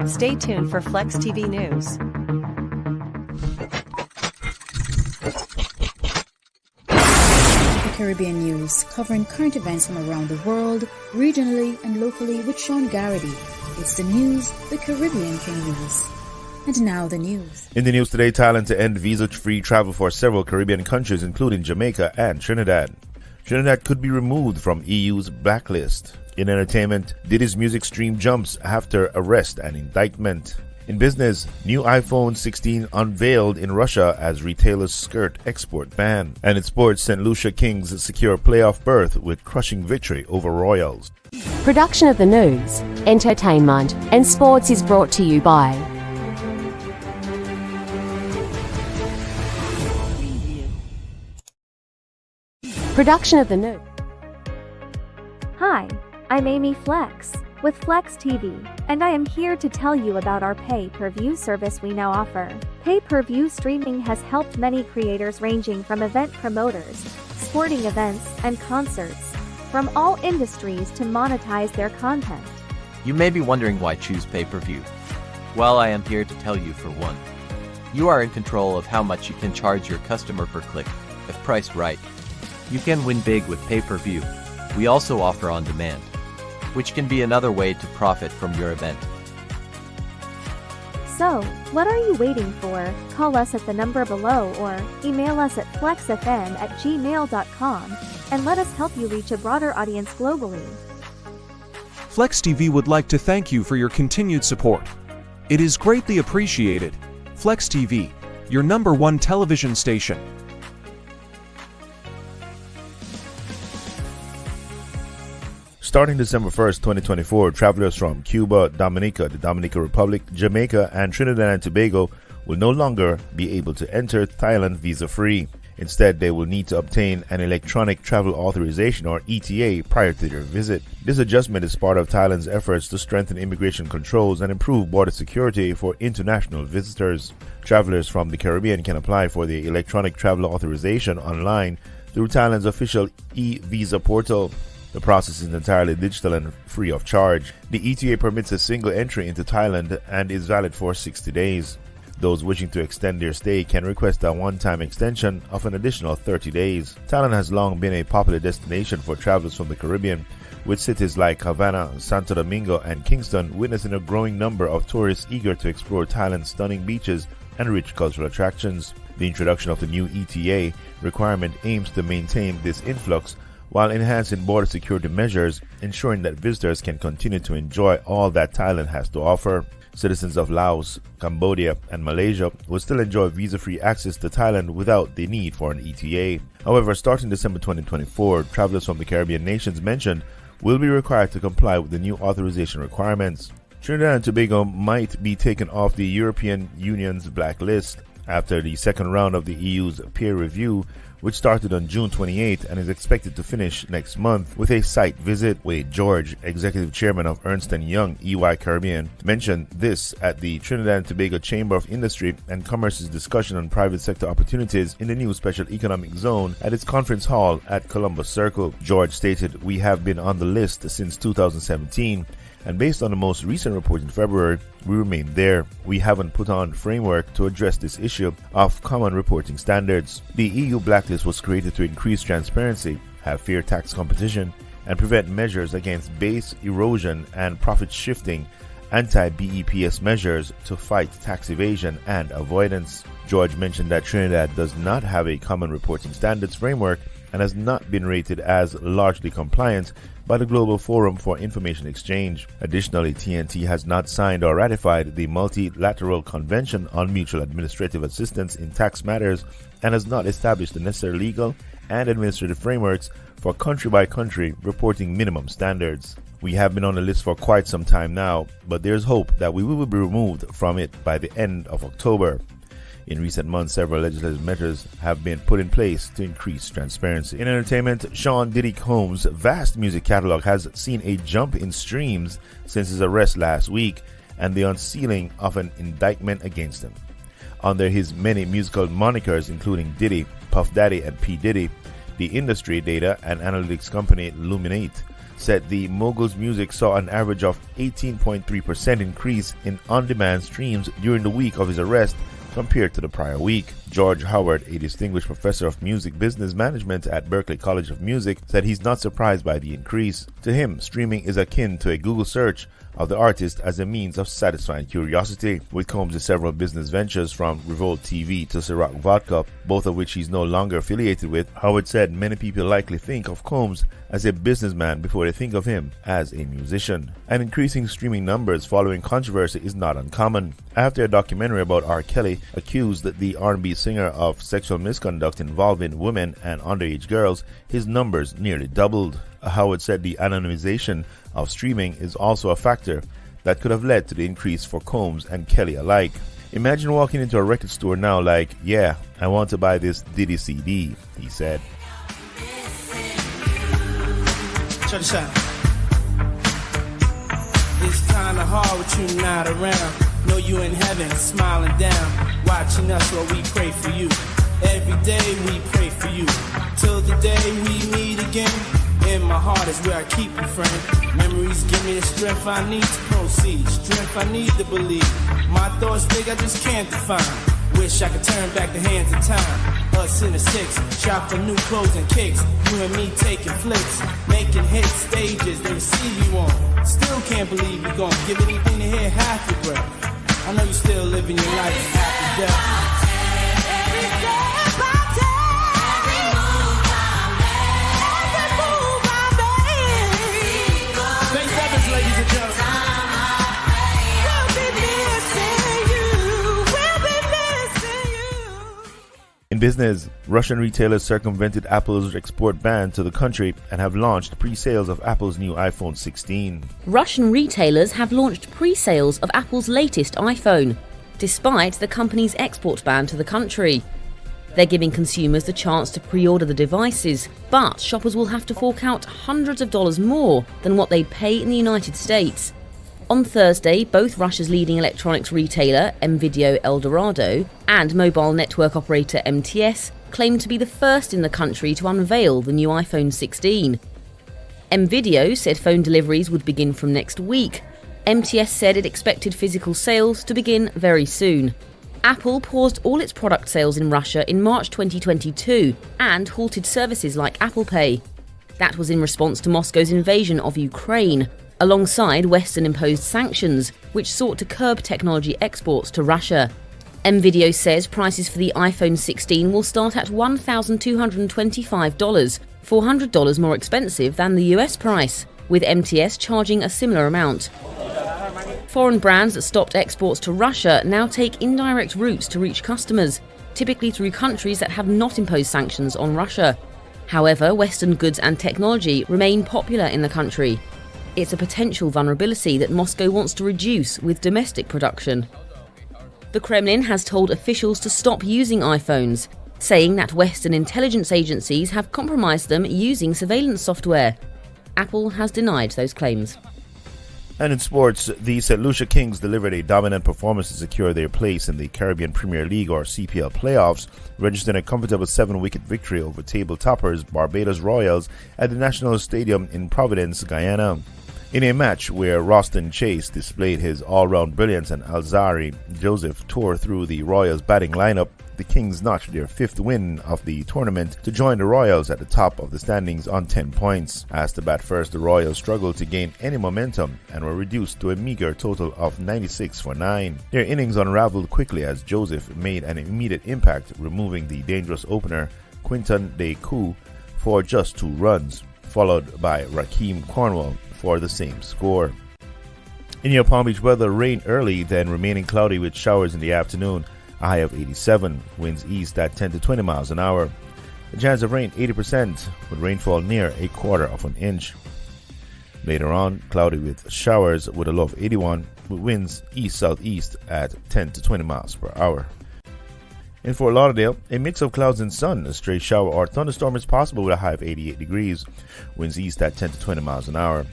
Stay tuned for Flexx TV News. The Caribbean News, covering current events from around the world, regionally and locally with Sean Garrity. It's the news the Caribbean can use. And now the news. In the news today, Thailand to end visa-free travel for several Caribbean countries, including Jamaica and Trinidad. Trinidad could be removed from EU's blacklist. In entertainment, Diddy's music stream jumps after arrest and indictment. In business, new iPhone 16 unveiled in Russia as retailers skirt export ban. And in sports, St. Lucia Kings secure playoff berth with crushing victory over Royals. Production of the news, entertainment, and sports is brought to you by Production of the news. Hi, I'm Amy Flexx with Flexx TV, and I am here to tell you about our pay-per-view service we now offer. Pay-per-view streaming has helped many creators ranging from event promoters, sporting events, and concerts, from all industries to monetize their content. You may be wondering why choose pay-per-view. Well, I am here to tell you for one. You are in control of how much you can charge your customer per click, if priced right. You can win big with pay-per-view. We also offer on-demand, which can be another way to profit from your event. So, what are you waiting for? Call us at the number below or email us at flexfm@gmail.com and let us help you reach a broader audience globally. Flexx TV would like to thank you for your continued support. It is greatly appreciated. Flexx TV, your #1 television station. Starting December 1st, 2024, travelers from Cuba, Dominica, the Dominican Republic, Jamaica, and Trinidad and Tobago will no longer be able to enter Thailand visa-free. Instead, they will need to obtain an electronic travel authorization or ETA prior to their visit. This adjustment is part of Thailand's efforts to strengthen immigration controls and improve border security for international visitors. Travelers from the Caribbean can apply for the electronic travel authorization online through Thailand's official e-visa portal. The process is entirely digital and free of charge. The ETA permits a single entry into Thailand and is valid for 60 days. Those wishing to extend their stay can request a one-time extension of an additional 30 days. Thailand has long been a popular destination for travelers from the Caribbean, with cities like Havana, Santo Domingo, and Kingston witnessing a growing number of tourists eager to explore Thailand's stunning beaches and rich cultural attractions. The introduction of the new ETA requirement aims to maintain this influx while enhancing border security measures, ensuring that visitors can continue to enjoy all that Thailand has to offer. Citizens of Laos, Cambodia, and Malaysia will still enjoy visa-free access to Thailand without the need for an ETA. However, starting December 2024, travelers from the Caribbean nations mentioned will be required to comply with the new authorization requirements. Trinidad and Tobago might be taken off the European Union's blacklist after the second round of the EU's peer review, which started on June 28 and is expected to finish next month with a site visit. Wade George, executive chairman of Ernst & Young EY Caribbean, mentioned this at the Trinidad and Tobago Chamber of Industry and Commerce's discussion on private sector opportunities in the new special economic zone at its conference hall at Columbus Circle. George stated, "We have been on the list since 2017. And based on the most recent report in February, we remain there. We haven't put on framework to address this issue of common reporting standards." The EU blacklist was created to increase transparency, have fair tax competition, and prevent measures against base erosion and profit shifting, anti-BEPS measures to fight tax evasion and avoidance. George mentioned that Trinidad does not have a common reporting standards framework and has not been rated as largely compliant by the Global Forum for Information Exchange. Additionally, TNT has not signed or ratified the Multilateral Convention on Mutual Administrative Assistance in Tax Matters and has not established the necessary legal and administrative frameworks for country-by-country reporting minimum standards. We have been on the list for quite some time now, but there's hope that we will be removed from it by the end of October. In recent months, several legislative measures have been put in place to increase transparency. In entertainment, Sean Diddy Combs' vast music catalog has seen a jump in streams since his arrest last week and the unsealing of an indictment against him. Under his many musical monikers, including Diddy, Puff Daddy, and P. Diddy, the industry data and analytics company Luminate said the mogul's music saw an average of 18.3% increase in on-demand streams during the week of his arrest compared to the prior week. George Howard, a distinguished professor of music business management at Berklee College of Music, said he's not surprised by the increase. To him, streaming is akin to a Google search of the artist as a means of satisfying curiosity. With Combs' several business ventures from Revolt TV to Ciroc Vodka, both of which he's no longer affiliated with, Howard said many people likely think of Combs as a businessman before they think of him as a musician. And increasing streaming numbers following controversy is not uncommon. After a documentary about R. Kelly accused the R&B singer of sexual misconduct involving women and underage girls, his numbers nearly doubled. Howard said the anonymization of streaming is also a factor that could have led to the increase for Combs and Kelly alike. Imagine walking into a record store now like, yeah, I want to buy this Diddy CD, he said. Check this out. It's kinda hard with you not around. Know you in heaven, smiling down, watching us while we pray for you. Every day we pray for you, till the day we meet again. In my heart is where I keep you, friend. Memories give me the strength I need to proceed, strength I need to believe. My thoughts big, I just can't define. Wish I could turn back the hands of time. Us in the six, shop for new clothes and kicks. You and me taking flicks, making hit stages they receive you on. Still can't believe you gon' give anything to hear half your breath. I know you still living your life after death. In business, Russian retailers circumvented Apple's export ban to the country and have launched pre-sales of Apple's new iPhone 16. Russian retailers have launched pre-sales of Apple's latest iPhone, despite the company's export ban to the country. They're giving consumers the chance to pre-order the devices, but shoppers will have to fork out hundreds of dollars more than what they'd pay in the United States. On Thursday, both Russia's leading electronics retailer, mVideo Eldorado, and mobile network operator MTS claimed to be the first in the country to unveil the new iPhone 16. mVideo said phone deliveries would begin from next week. MTS said it expected physical sales to begin very soon. Apple paused all its product sales in Russia in March 2022 and halted services like Apple Pay. That was in response to Moscow's invasion of Ukraine, alongside Western-imposed sanctions, which sought to curb technology exports to Russia. mVideo says prices for the iPhone 16 will start at $1,225, $400 more expensive than the US price, with MTS charging a similar amount. Foreign brands that stopped exports to Russia now take indirect routes to reach customers, typically through countries that have not imposed sanctions on Russia. However, Western goods and technology remain popular in the country. It's a potential vulnerability that Moscow wants to reduce with domestic production. The Kremlin has told officials to stop using iPhones, saying that Western intelligence agencies have compromised them using surveillance software. Apple has denied those claims. And in sports, the St. Lucia Kings delivered a dominant performance to secure their place in the Caribbean Premier League or CPL playoffs, registering a comfortable 7-wicket victory over table toppers Barbados Royals at the National Stadium in Providence, Guyana. In a match where Roston Chase displayed his all-round brilliance and Alzari Joseph tore through the Royals' batting lineup, the Kings notched their 5th win of the tournament to join the Royals at the top of the standings on 10 points. As to bat first, the Royals struggled to gain any momentum and were reduced to a meager total of 96 for 9. Their innings unraveled quickly as Joseph made an immediate impact, removing the dangerous opener Quinton de Koe for just 2 runs, followed by Rakeem Cornwall for the same score. In your Palm Beach weather, rain early, then remaining cloudy with showers in the afternoon. A high of 87, winds east at 10 to 20 miles an hour. The chance of rain 80%, with rainfall near 1/4 of an inch. Later on, cloudy with showers with a low of 81, with winds east-southeast at 10 to 20 miles per hour. In Fort Lauderdale, a mix of clouds and sun, a stray shower or thunderstorm is possible with a high of 88 degrees, winds east at 10 to 20 miles an hour.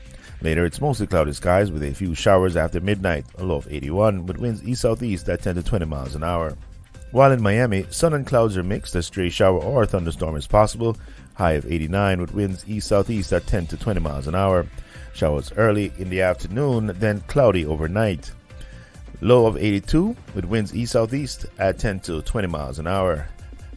Later, it's mostly cloudy skies with a few showers after midnight, a low of 81, with winds east-southeast at 10 to 20 miles an hour. While in Miami, sun and clouds are mixed, a stray shower or thunderstorm is possible, high of 89 with winds east-southeast at 10 to 20 miles an hour. Showers early in the afternoon, then cloudy overnight. Low of 82 with winds east-southeast at 10 to 20 miles an hour.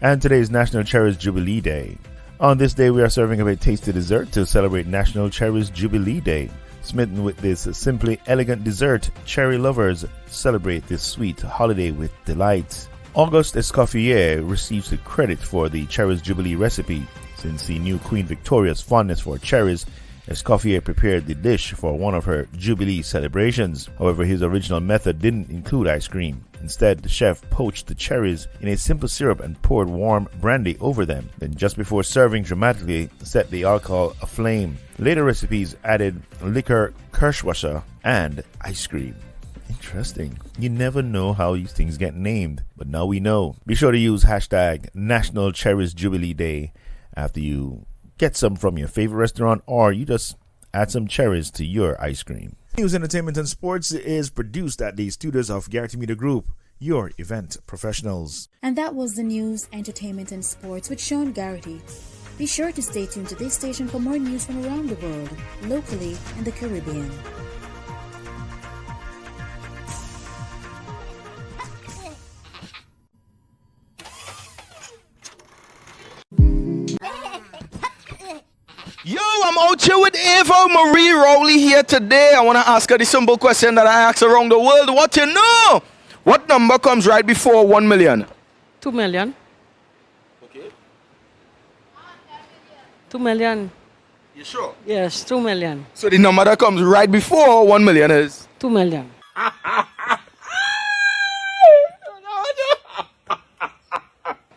And today is National Cherries Jubilee Day. On this day, we are serving up a tasty dessert to celebrate National Cherries Jubilee Day. Smitten with this simply elegant dessert, cherry lovers celebrate this sweet holiday with delight. Auguste Escoffier receives the credit for the Cherries Jubilee recipe. Since he knew Queen Victoria's fondness for cherries, Escoffier prepared the dish for one of her Jubilee celebrations. However, his original method didn't include ice cream. Instead, the chef poached the cherries in a simple syrup and poured warm brandy over them. Then, just before serving, dramatically set the alcohol aflame. Later recipes added liquor, Kirschwasser, and ice cream. Interesting. You never know how these things get named, but now we know. Be sure to use hashtag National Cherries Jubilee Day after you get some from your favorite restaurant, or you just add some cherries to your ice cream. News, entertainment, and sports is produced at the studios of Garrity Media Group, your event professionals. And that was the news, entertainment, and sports with Sean Garrity. Be sure to stay tuned to this station for more news from around the world, locally and the Caribbean. Yo, I'm out here with Ava Marie Rowley here today. I want to ask her the simple question that I ask around the world. What you know? What number comes right before 1 million? 2 million. Okay. 2 million. You sure? Yes, 2 million. So the number that comes right before 1 million is? 2 million.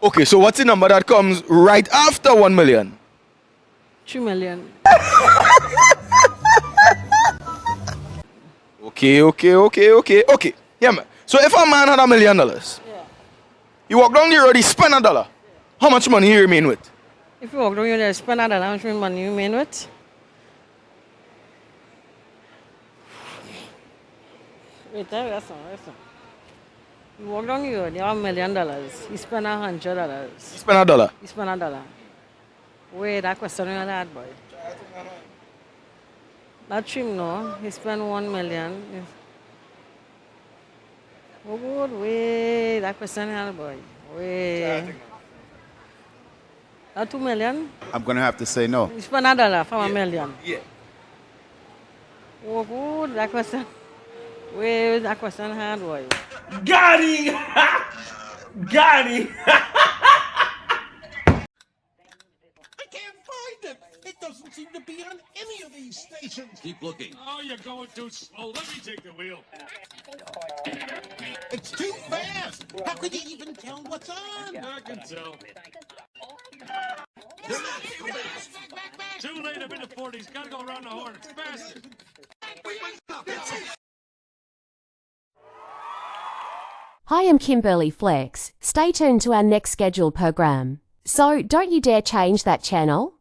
Okay, so what's the number that comes right after 1 million? 3 million. Okay. Yeah, man. So if a man had $1 million, you walk down the road, he spend $1. How much money he remain with? If you walk down here, spend $1, how much money you mean with? Wait, listen. You walk down here, you have $1 million. You spend $100. He spend $1. You spend $1. Wait, that question you had, boy. That's him, no. He spent 1 million. Oh, good. Wait, that question you had, boy. Wait. That 2 million? I'm going to have to say no. You spend $1 for $1 million. Yeah. Oh, good. That question. Wait, that question hard, boy. Got him! Got him! It doesn't seem to be on any of these stations. Keep looking. Oh, you're going too slow. Let me take the wheel. It's too fast. How could you even tell what's on? I can tell. Too late. I'm in the 40s. Gotta go around the horn. It's faster. Hi, I'm Kimberly Flexx. Stay tuned to our next scheduled program. So don't you dare change that channel.